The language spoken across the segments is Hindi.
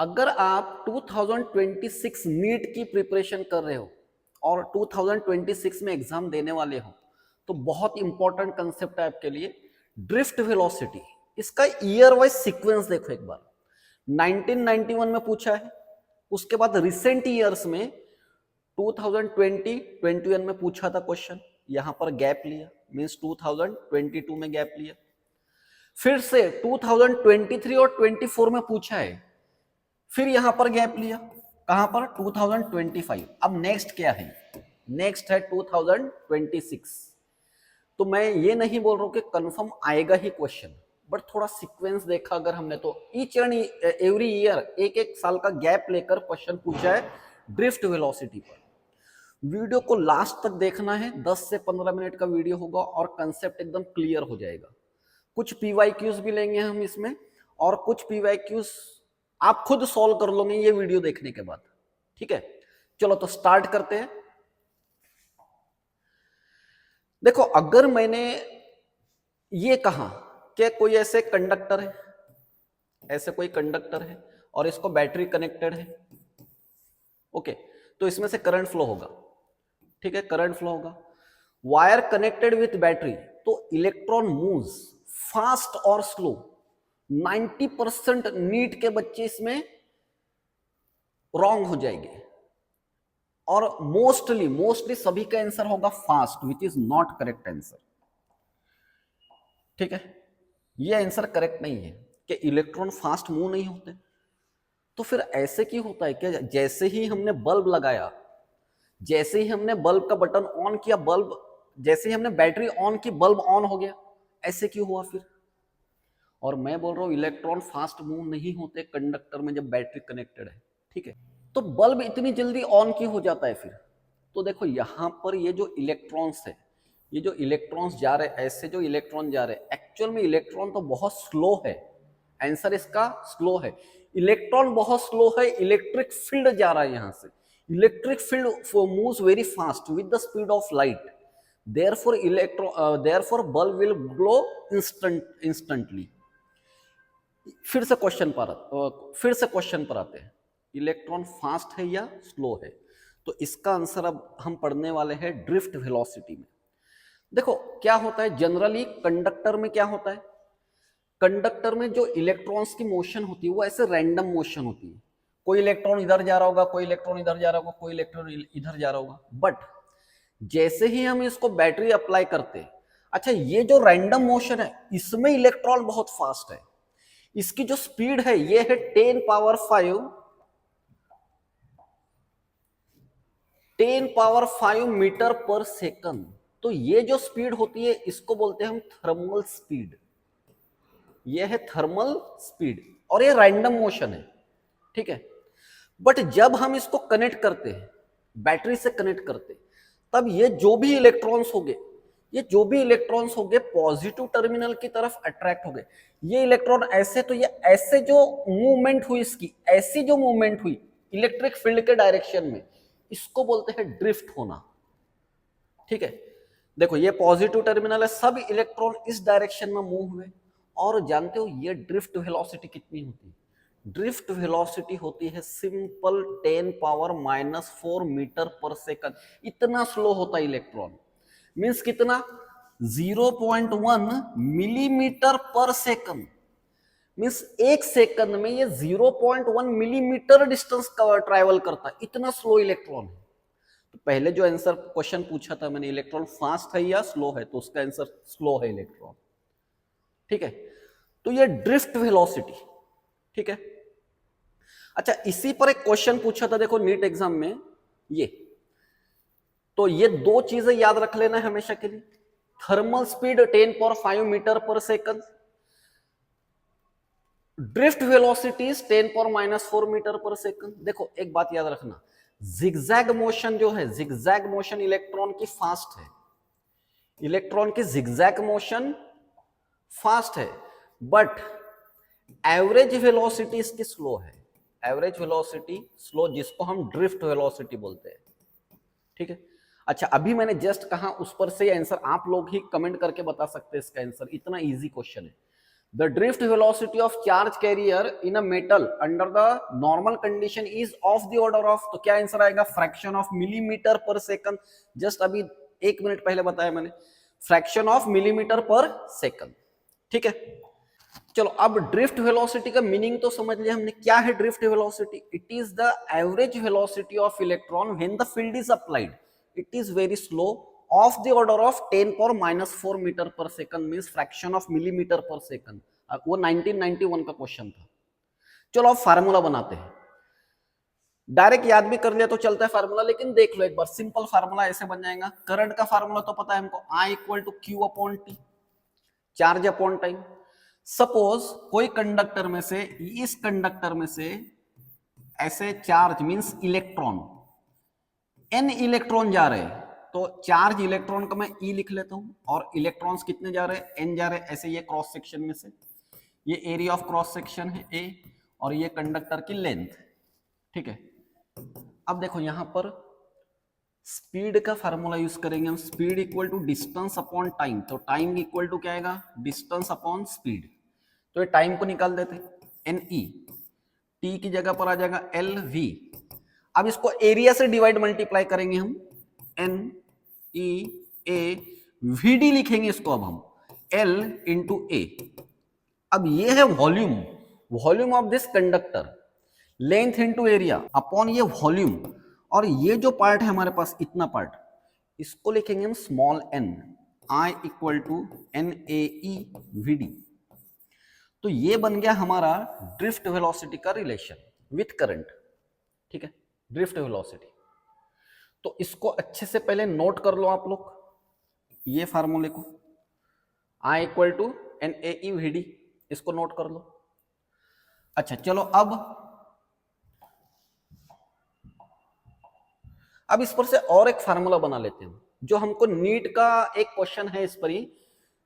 अगर आप 2026 नीट की प्रिपरेशन कर रहे हो और 2026 में एग्जाम देने वाले हो तो बहुत इंपॉर्टेंट कंसेप्ट है आपके लिए ड्रिफ्ट वेलोसिटी। इसका ईयर वाइज सीक्वेंस देखो एक बार। 1991 में पूछा है, उसके बाद रिसेंट ईयर्स में 2020 21 में पूछा था क्वेश्चन, यहां पर गैप लिया, मींस 2022 में गैप लिया, फिर से 2023 और 24 में पूछा है, फिर यहां पर गैप लिया, कहां पर 2025। अब नेक्स्ट क्या है, नेक्स्ट है 2026। तो मैं ये नहीं बोल रहा हूं कि कंफर्म आएगा ही क्वेश्चन, बट थोड़ा सीक्वेंस देखा अगर हमने तो ईच एंड एवरी ईयर एक एक साल का गैप लेकर क्वेश्चन पूछा है ड्रिफ्ट वेलोसिटी पर। वीडियो को लास्ट तक देखना है, 10 से 15 मिनट का वीडियो होगा और कंसेप्ट एकदम क्लियर हो जाएगा। कुछ पीवाईक्यूज भी लेंगे हम इसमें, और कुछ पीवाईक्यूज आप खुद सॉल्व कर लोगे ये वीडियो देखने के बाद। ठीक है, चलो तो स्टार्ट करते हैं। देखो, अगर मैंने ये कहा कि कोई ऐसे कंडक्टर है, ऐसे कोई कंडक्टर है और इसको बैटरी कनेक्टेड है, ओके, तो इसमें से करंट फ्लो होगा। ठीक है, करंट फ्लो होगा। वायर कनेक्टेड विथ बैटरी, तो इलेक्ट्रॉन मूव्स फास्ट और स्लो। 90% नीट के बच्चे इसमें रॉन्ग हो जाएंगे और मोस्टली सभी का आंसर होगा fast, which is not correct answer. ठीक है, ये आंसर करेक्ट नहीं है कि इलेक्ट्रॉन फास्ट मूव नहीं होते। तो फिर ऐसे क्यों होता है कि जैसे ही हमने बल्ब लगाया, जैसे ही हमने बल्ब का बटन ऑन किया, बल्ब, जैसे ही हमने बैटरी ऑन की बल्ब ऑन हो गया, ऐसे क्यों हुआ फिर? और मैं बोल रहा हूं इलेक्ट्रॉन फास्ट मूव नहीं होते कंडक्टर में जब बैटरी कनेक्टेड है। ठीक है, तो बल्ब इतनी जल्दी ऑन क्यों हो जाता है फिर? तो देखो यहां पर ये जो इलेक्ट्रॉन्स है, ये जो इलेक्ट्रॉन्स जा रहे हैं, ऐसे जो इलेक्ट्रॉन जा रहे हैं, एक्चुअल में इलेक्ट्रॉन तो बहुत स्लो है। आंसर इसका स्लो है। इलेक्ट्रॉन बहुत स्लो है, इलेक्ट्रिक फील्ड जा रहा है यहां से। Electric field moves very fast with the speed of light, therefore bulb will glow instantly। फिर से क्वेश्चन पर आते हैं, इलेक्ट्रॉन फास्ट है या स्लो है? तो इसका आंसर अब हम पढ़ने वाले हैं ड्रिफ्ट वेलोसिटी में। देखो क्या होता है जनरली कंडक्टर में, क्या होता है कंडक्टर में जो इलेक्ट्रॉन्स की मोशन होती है वो ऐसे रैंडम मोशन होती है। कोई इलेक्ट्रॉन इधर जा रहा होगा, कोई इलेक्ट्रॉन इधर जा रहा होगा, कोई इलेक्ट्रॉन इधर जा रहा होगा। बट जैसे ही हम इसको बैटरी अप्लाई करते हैं, अच्छा, ये जो रैंडम मोशन है इसमें इलेक्ट्रॉन बहुत फास्ट है। इसकी जो स्पीड है ये है 10 पावर 5 मीटर पर सेकंड। तो ये जो स्पीड होती है इसको बोलते हैं हम थर्मल स्पीड। ये है थर्मल स्पीड और ये रैंडम मोशन है। ठीक है, बट जब हम इसको कनेक्ट करते हैं, बैटरी से कनेक्ट करते हैं, तब ये जो भी इलेक्ट्रॉन्स होंगे पॉजिटिव टर्मिनल की तरफ अट्रैक्ट हो गए। ये इलेक्ट्रॉन ऐसे, तो ये ऐसे जो मूवमेंट हुई, इसकी ऐसी जो मूवमेंट हुई इलेक्ट्रिक फील्ड के डायरेक्शन में, इसको बोलते हैं ड्रिफ्ट होना। ठीक है, देखो ये पॉजिटिव टर्मिनल है, सब इलेक्ट्रॉन इस डायरेक्शन में मूव हुए। और जानते हो ये ड्रिफ्ट वेलोसिटी कितनी होती है? ड्रिफ्ट वेलोसिटी होती है simple 10 power -4 metre per second. इतना स्लो होता है इलेक्ट्रॉन, मींस कितना? 0.1 मिलीमीटर पर सेकंड। मींस एक सेकंड में ये 0.1 मिलीमीटर डिस्टेंस ट्रैवल करता है, इतना स्लो इलेक्ट्रॉन है। तो पहले जो आंसर क्वेश्चन पूछा था मैंने, इलेक्ट्रॉन फास्ट है या स्लो है, तो उसका आंसर स्लो है इलेक्ट्रॉन। ठीक है, तो ये ड्रिफ्ट वेलोसिटी। ठीक है, अच्छा, इसी पर एक क्वेश्चन पूछा था देखो नीट एग्जाम में, ये तो ये दो चीजें याद रख लेना है हमेशा के लिए। Thermal speed 10 power 5 metre per second, drift velocity 10 power -4 metre per second. देखो एक बात याद रखना, जिगजैग मोशन जो है, जिगजैग मोशन इलेक्ट्रॉन की फास्ट है, इलेक्ट्रॉन की जिगजैग मोशन फास्ट है, बट एवरेज वेलोसिटी इसकी स्लो है। एवरेज वेलोसिटी स्लो, जिसको हम ड्रिफ्ट वेलोसिटी बोलते हैं। ठीक है, अच्छा, अभी मैंने जस्ट कहा, उस पर से आंसर आप लोग ही कमेंट करके बता सकते हैं इसका आंसर, इतना इजी क्वेश्चन है। The drift velocity of charge carrier in a metal under the normal condition is of the order of, तो क्या आंसर आएगा, fraction of millimetre per second. Just अभी 1 मिनट पहले बताया मैंने, fraction of millimetre per second. ठीक है, चलो अब ड्रिफ्ट वेलोसिटी का मीनिंग तो समझ लिया हमने. क्या है drift velocity? It is the average velocity of electron when the field is applied. It is very slow, of the order of 10⁻⁻⁴ metre per second, means fraction of millimetre per second. वो 1991 का क्वेश्चन था. चलो अब फार्मूला बनाते हैं. डायरेक्ट याद भी कर लिया तो चलता है फार्मूला, लेकिन देख लो एक बार. सिंपल फार्मूला ऐसे बन जाएगा. करंट का फार्मूला तो पता है हमको, I = Q/T, charge upon time. Suppose कोई कंडक्टर में से, इस कंडक्टर में से ऐसे charge means electron, n electron जा रहे हैं, तो चार्ज इलेक्ट्रॉन का मैं E लिख लेता हूं, और इलेक्ट्रॉन्स कितने जा रहे हैं, n जा रहे हैं. ऐसे ये क्रॉस सेक्शन में से, ये एरिया ऑफ क्रॉस सेक्शन है A, और ये कंडक्टर की लेंथ. ठीक है, अब देखो यहां पर स्पीड का फार्मूला यूज करेंगे हम. Speed equal to distance upon time. तो टाइम इक्वल टू क्या आएगा, डिस्टेंस अपॉन स्पीड. तो ये टाइम को निकाल देते, NE, T की जगह पर आ जाएगा LV. अब इसको एरिया से डिवाइड मल्टीप्लाई करेंगे हम, NEA, VD लिखेंगे इसको अब हम, L × A. अब ये है volume, volume of this conductor, length into area upon ये वॉल्यूम. और ये जो पार्ट है हमारे पास, इतना पार्ट, इसको लिखेंगे हम small n. I = NAE VD. तो ये बन गया हमारा ड्रिफ्ट वेलोसिटी का रिलेशन विथ करंट. ठीक है, ड्रिफ्ट वेलोसिटी. तो इसको अच्छे से पहले नोट कर लो आप लोग, ये फार्मूले को, I = NAE VD, इसको नोट कर लो. अच्छा चलो अब इस पर से और एक फार्मूला बना लेते हैं, जो हमको नीट का एक क्वेश्चन है इस पर ही,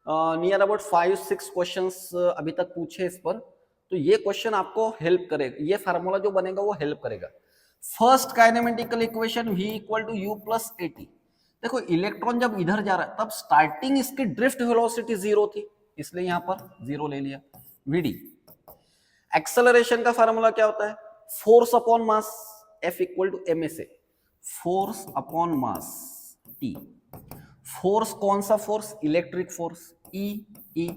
नियर अबाउट 5-6 क्वेश्चंस अभी तक पूछे इस पर. तो ये क्वेश्चन आपको हेल्प करेगा, ये फार्मूला जो बनेगा वो हेल्प करेगा. First kinematical equation V = U + AT. देखो इलेक्ट्रॉन जब इधर जा रहा है तब स्टार्टिंग इसकी ड्रिफ्ट वेलोसिटी 0 थी, इसलिए यहां पर 0 ले लिया. VD. एक्सेलरेशन का फार्मूला क्या होता है, force upon mass, F = ma. Force upon mass T. Force कौन सा force, electric force, E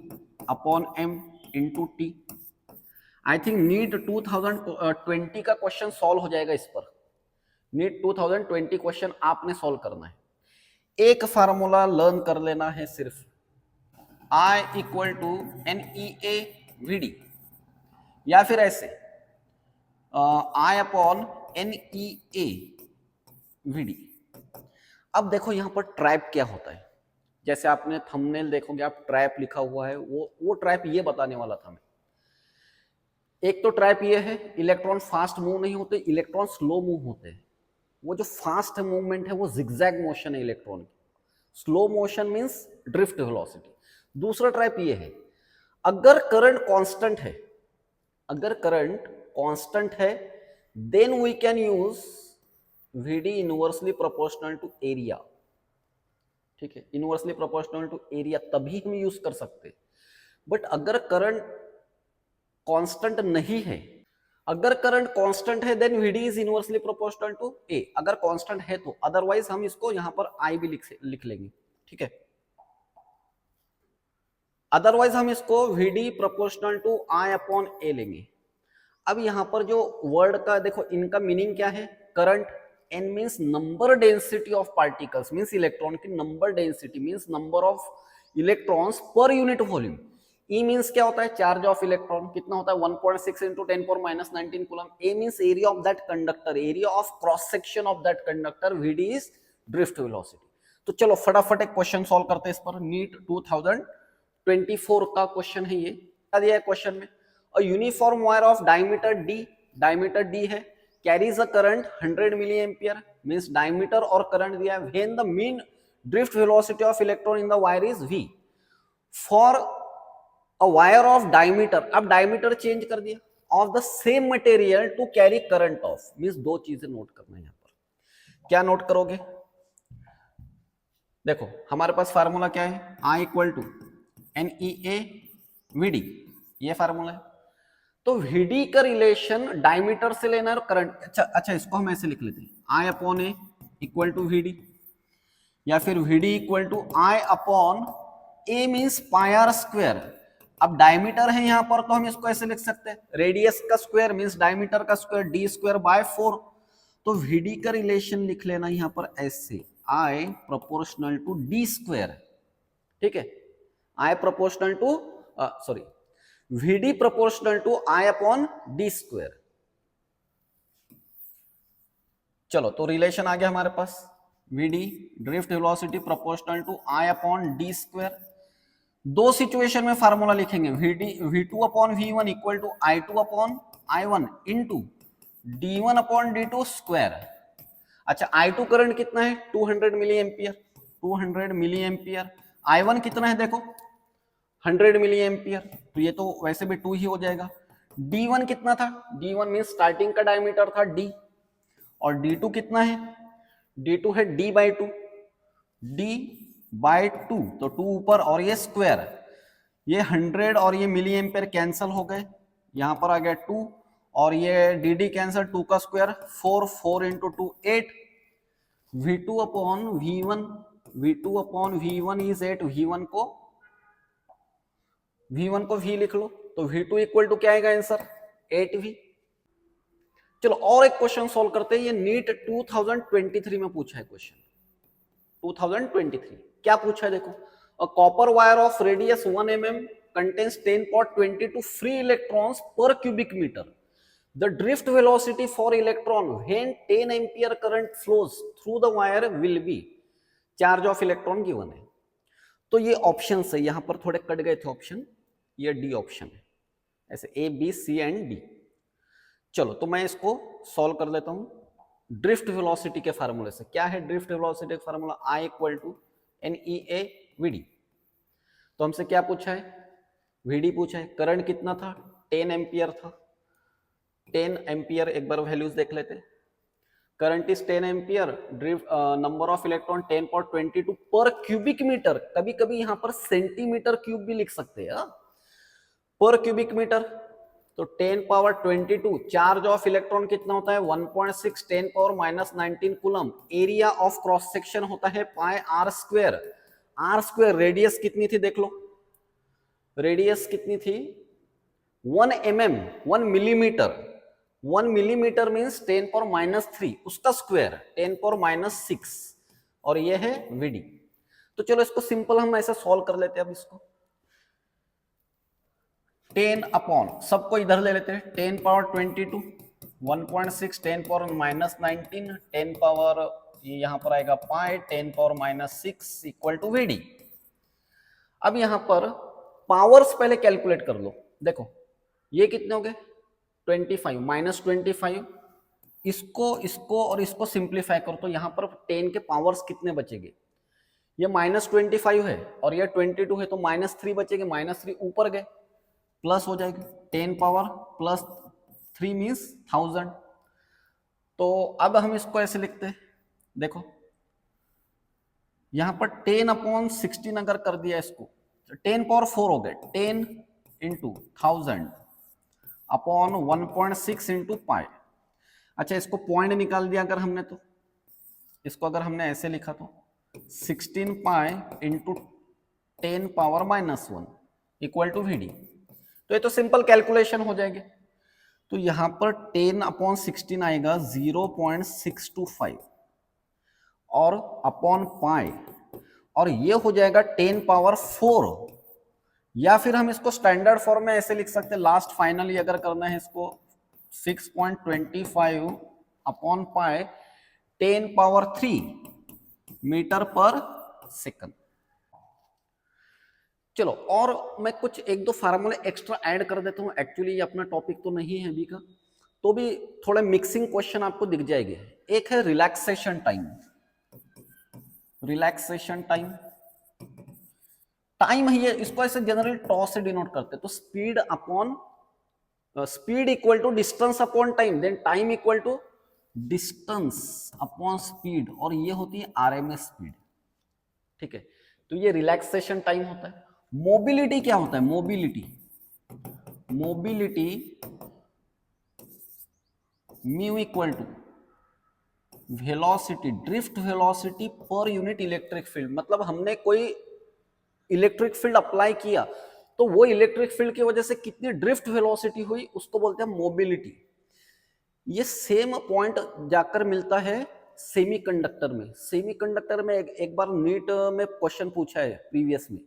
upon M × T. I think NEET 2020 का क्वेश्चन सॉल्व हो जाएगा इस पर. नीट 2020 क्वेश्चन आपने सॉल्व करना है. एक फार्मूला लर्न कर लेना है सिर्फ, I = NEA VD, या फिर ऐसे I अपॉन NEA VD. अब देखो यहां पर ट्रैप क्या होता है. जैसे आपने थंबनेल देखोगे, आप ट्रैप लिखा हुआ है, वो ट्रैप ये बताने वाला था मैं. एक तो ट्रैप ये है, इलेक्ट्रॉन फास्ट मूव नहीं होते, इलेक्ट्रॉन स्लो मूव होते हैं. वो जो फास्ट मूवमेंट है वो जिगजैग मोशन है इलेक्ट्रॉन की. Slow motion means drift velocity. दूसरा ट्रैप ये है, अगर करंट कांस्टेंट है, अगर करंट कांस्टेंट है, then we can use VD inversely proportional to area. ठीक है, इनवर्सली प्रोपोर्शनल टू एरिया तभी हम यूज कर सकते. बट अगर करंट कांस्टेंट नहीं है, अगर करंट कांस्टेंट है, then VD is inversely proportional to A. अगर कांस्टेंट है तो, अदरवाइज हम इसको यहां पर I भी लिख लेंगे. ठीक है, अदरवाइज हम इसको VD proportional to I upon A लेंगे. अब यहां पर जो वर्ड का देखो, इनका मीनिंग क्या है, current, N means number density of particles, means electron की number density, means number of electrons per unit volume. E means क्या होता है, चार्ज ऑफ इलेक्ट्रॉन, कितना होता है 1.6 × 10⁻⁻19 coulomb. A means area of that conductor, area of cross section of that conductor. VD is drift velocity. तो चलो फटाफट एक क्वेश्चन सॉल्व करते हैं इस पर. नीट 2024 का क्वेश्चन है ये. क्या दिया है क्वेश्चन में, a uniform wire of diameter D, diameter D है, carries a current 100 milliampere, means diameter और current दिया है. When the mean drift velocity of electron in the wire is V. For a wire of diameter, अब diameter change कर दिया, of the same material to carry current of, means दो चीजें नोट करना है यहाँ पर. क्या नोट करोगे, देखो हमारे पास फार्मूला क्या है, I = NEA VD. ये फार्मूला है। तो VD का रिलेशन डायमीटर से लेना है और करंट, अच्छा इसको हम ऐसे लिख लेते हैं, I upon A equal to VD, या फिर VD equal to I upon A means pi are square. अब डायमीटर है यहां पर तो हम इसको ऐसे लिख सकते हैं, रेडियस का स्क्वायर मीन्स डायमीटर का स्क्वायर, डी स्क्वायर बाय 4। तो VD का रिलेशन लिख लेना यहां पर ऐसे, I proportional to D square, ठीक है, I proportional to sorry VD proportional to I upon D square. चलो तो रिलेशन आ गया हमारे पास, VD drift velocity proportional to I upon D square. दो सिचुएशन में फार्मूला लिखेंगे, V2 upon V1 equal to I2 upon I1 into D1 upon D2 square. अच्छा I2 करंट कितना है 200 milli ampere, 200 milli ampere. I1 कितना है देखो 100 मिली एम्पियर, तो ये तो वैसे भी 2 ही हो जाएगा। D1 कितना था, D1 मीन स्टार्टिंग का डायमीटर था D, और D2 कितना है, D2 है D बाई 2, D बाई 2, तो 2 ऊपर और ये स्क्वायर, ये 100 और ये मिली एम्पियर कैंसल हो गए, यहां पर आ गया 2 और ये डी कैंसल, 2 का square 4, 4 into 2 8, V2 upon V1, V2 upon V1 is 8, V1 को V लिख लो, तो V2 इक्वल टू क्या आएगा आंसर 8V। चलो और एक क्वेश्चन सॉल्व करते हैं, ये नीट 2023 में पूछा है क्वेश्चन, 2023 क्या पूछा है देखो, a copper wire of radius 1 mm contains 10.22 free electrons per cubic meter. The drift velocity for electron when 10 ampere current flows through the wire will be, charge of electron given है। तो ये ऑप्शन है, यहां पर थोड़े कट गए थे ऑप्शन, ये डी ऑप्शन है, ऐसे A B C and D. चलो तो मैं इसको सॉल्व कर लेता हूं ड्रिफ्ट वेलोसिटी के फार्मूले से। क्या है ड्रिफ्ट वेलोसिटी का formula, I equal to NEA VD। तो हमसे क्या पूछा है, VD पूछा है, करंट कितना था 10 एम्पियर था, 10 एम्पियर, एक बार वैल्यूज देख लेते हैं, current is 10 ampere, drift number of electron 10.22 पर क्यूबिक मीटर, कभी कभी यहां पर सेंटीमीटर क्यूब भी लिख सकते हैं पर क्यूबिक मीटर, तो 10 पावर 22, चार्ज ऑफ इलेक्ट्रॉन कितना होता है 1.6, 10 power minus 19 coulomb, area of cross section होता है pi are square, r square, radius कितनी थी देख लो, रेडियस कितनी थी 1 mm, 1 millimetre, 1 millimetre means 10 power minus 3, उसका स्क्वायर 10 पावर माइनस 6, और ये है VD। तो चलो इसको सिंपल हम ऐसे सॉल्व कर लेते हैं, अब इसको 10 अपॉन, सबको इधर ले लेते हैं, 10 पावर 22, 1.6, 10 पावर माइनस 19, 10 पावर यहां पर आएगा pi, 10 power minus 6 equal to VD। अब यहां पर पावर्स पहले कैलकुलेट कर लो, देखो ये कितने हो गए 25 माइनस 25, इसको और इसको सिंप्लीफाई करो तो यहां पर 10 के पावर्स कितने बचेंगे, ये माइनस 25 है और ये 22 है, तो माइनस 3 बचेंगे, माइनस 3 ऊपर गए प्लस हो जाएगी, 10 पावर प्लस 3 मीन्स 1000। तो अब हम इसको ऐसे लिखते हैं, देखो यहां पर 10 अपॉन 16 अगर कर दिया इसको, 10 पावर 4 हो गए, 10 इंटू 1000 अपॉन 1.6 इंटू पाई। अच्छा इसको पॉइंट निकाल दिया अगर हमने, तो इसको अगर हमने ऐसे लिखा तो 16 pi into 10 power minus 1 equal to VD। तो ये तो सिंपल कैलकुलेशन हो जाएगी, तो यहां पर 10 अपॉन 16 आएगा 0.625 और अपॉन पाई, और ये हो जाएगा 10 पावर 4, या फिर हम इसको स्टैंडर्ड फॉर्म में ऐसे लिख सकते हैं, लास्ट फाइनली अगर करना है इसको 6.25 upon pi 10 power 3 metre per second. चलो और मैं कुछ एक दो फार्मूले एक्स्ट्रा ऐड कर देता हूं, एक्चुअली ये अपना टॉपिक तो नहीं है अभी का, तो भी थोड़े मिक्सिंग क्वेश्चन आपको दिख जाएंगे। एक है relaxation time, relaxation time, time है ये, इसको ऐसे जनरली टॉ से डिनोट करते हैं, तो speed upon speed equal to distance upon time, then time equal to distance upon speed, और ये होती है RMS स्पीड, ठीक है। तो ये रिलैक्सेशन टाइम होता है। मोबिलिटी क्या होता है, mobility, mobility mu equal to velocity, drift velocity per unit electric field. मतलब हमने कोई इलेक्ट्रिक फील्ड अप्लाई किया तो वो इलेक्ट्रिक फील्ड की वजह से कितनी ड्रिफ्ट वेलोसिटी हुई उसको बोलते हैं मोबिलिटी। ये सेम पॉइंट जाकर मिलता है सेमीकंडक्टर में। सेमीकंडक्टर में एक बार नीट में क्वेश्चन पूछा है प्रीवियस में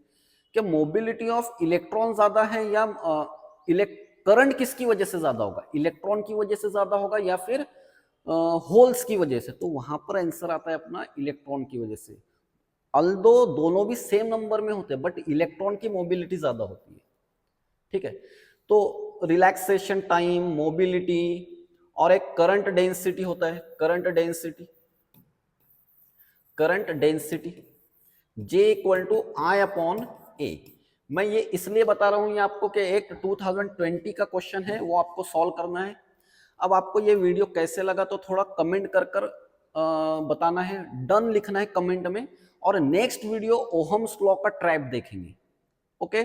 कि मोबिलिटी ऑफ इलेक्ट्रॉन ज्यादा है या करंट किसकी वजह से ज्यादा होगा, इलेक्ट्रॉन की वजह से ज्यादा होगा या फिर होल्स की वजह से। तो वहां पर आंसर आता है अपना इलेक्ट्रॉन की वजह से। अल्दो दोनों भी सेम नंबर में होते हैं बट इलेक्ट्रॉन की मोबिलिटी ज्यादा होती है। ठीक है, तो रिलैक्सेशन टाइम, मोबिलिटी और एक करंट डेंसिटी होता है। Current density, current density J equal to I upon A. मैं ये इसलिए बता रहा हूं ये आपको कि एक 2020 का क्वेश्चन है वो आपको सॉल्व करना है। अब आपको ये वीडियो कैसे लगा तो थोड़ा कमेंट कर बताना है, डन लिखना है कमेंट में। और नेक्स्ट वीडियो ओहम्स लॉ का ट्रैप देखेंगे। ओके।